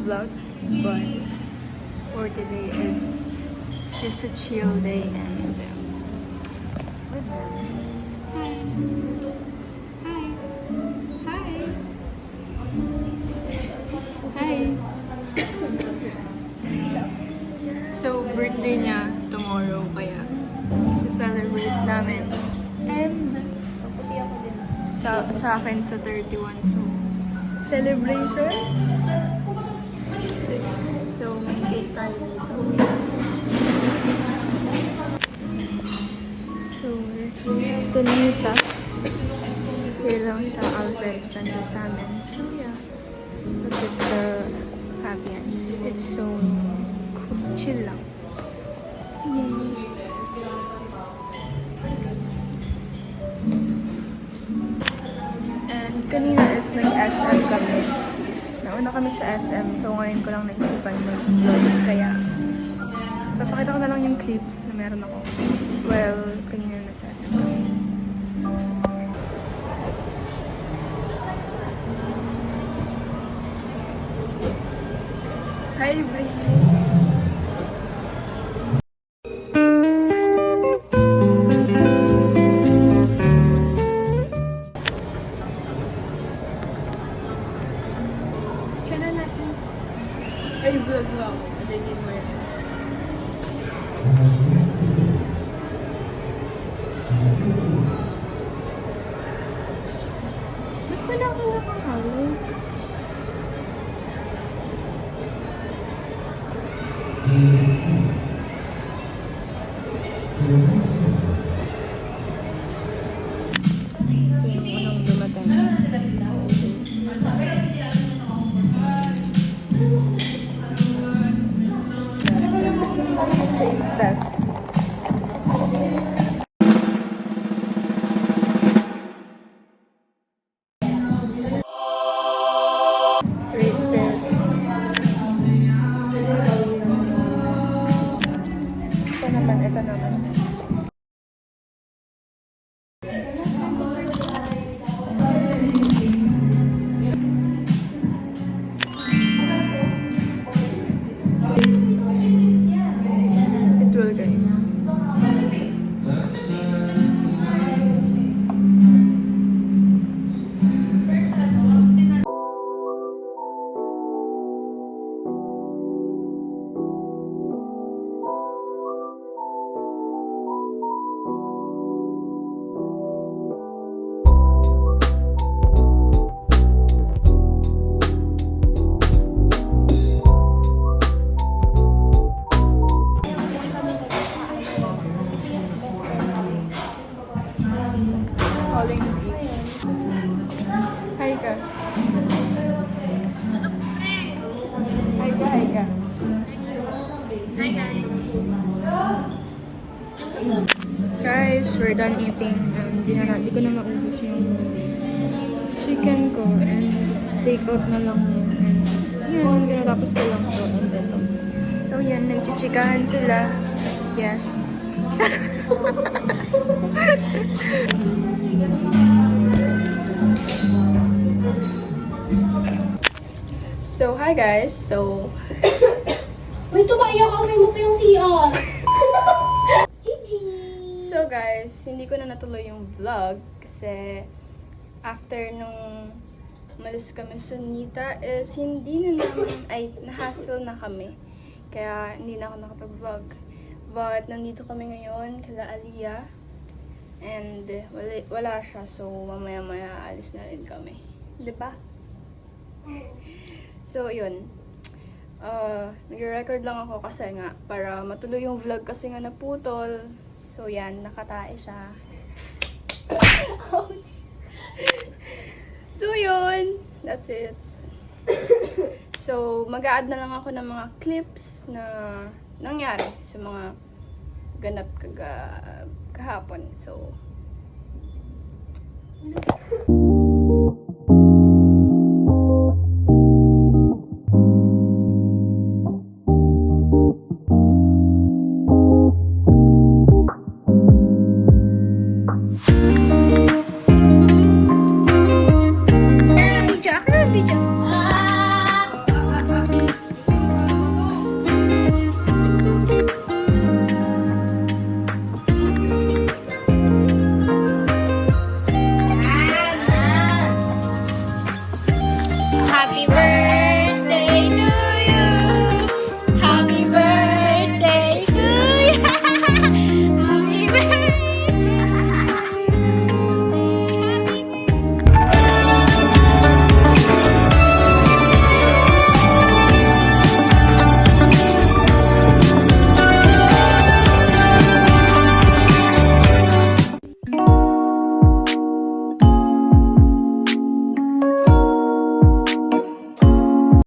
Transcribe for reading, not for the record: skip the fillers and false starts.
vlog, but for today is it's just a chill day and with them. Hi. Hi. So, birthday niya tomorrow, kaya celebrate namin. And sa akin sa 31, so celebration. So, may cake tayo dito. So, ito nita. Here lang sa Alfred ganda sa amin. So, yeah. Look at the ambience. It's so chill lang. Yay! And kanina is nag-SM kami. Nauna kami sa SM, so ngayon ko lang naisipan mag-vlog. Kaya, papakita ko na lang yung clips na meron ako. Well, kanina na sa SM kami. Hi, Breeze! Ay, vlog mo ako. Adagin mo yan. Ba't pala ako nakahalo? Yung unang dumating. Taste test. Rated. Ito naman. It will, guys. Calling beach. Hi ka. Hi ka. Hi guys. Guys, we're done eating. Di ko na maubos yung chicken ko and take out na lang yun. And yun, tinatapos ko lang to and ito. So yan, nagchichikahan sila. Yes. So, hi guys. So, Uy, tumaiyak ang mo pa yung CR. so guys, hindi ko na natuloy yung vlog kasi after nung umalis kami sa Nita is hindi na naman, ay nahassle na kami. Kaya hindi na ako nakapag-vlog. But nandito kami ngayon kala Aliyah and wala siya, so mamaya-maya alis na rin kami. Diba? So, yun. Nag-record lang ako kasi nga, para matuloy yung vlog kasi nga naputol. So, yan. Nakatae siya. Ouch! So, yun. That's it. So, mag-a-add na lang ako ng mga clips na nangyari sa mga ganap kahapon. So,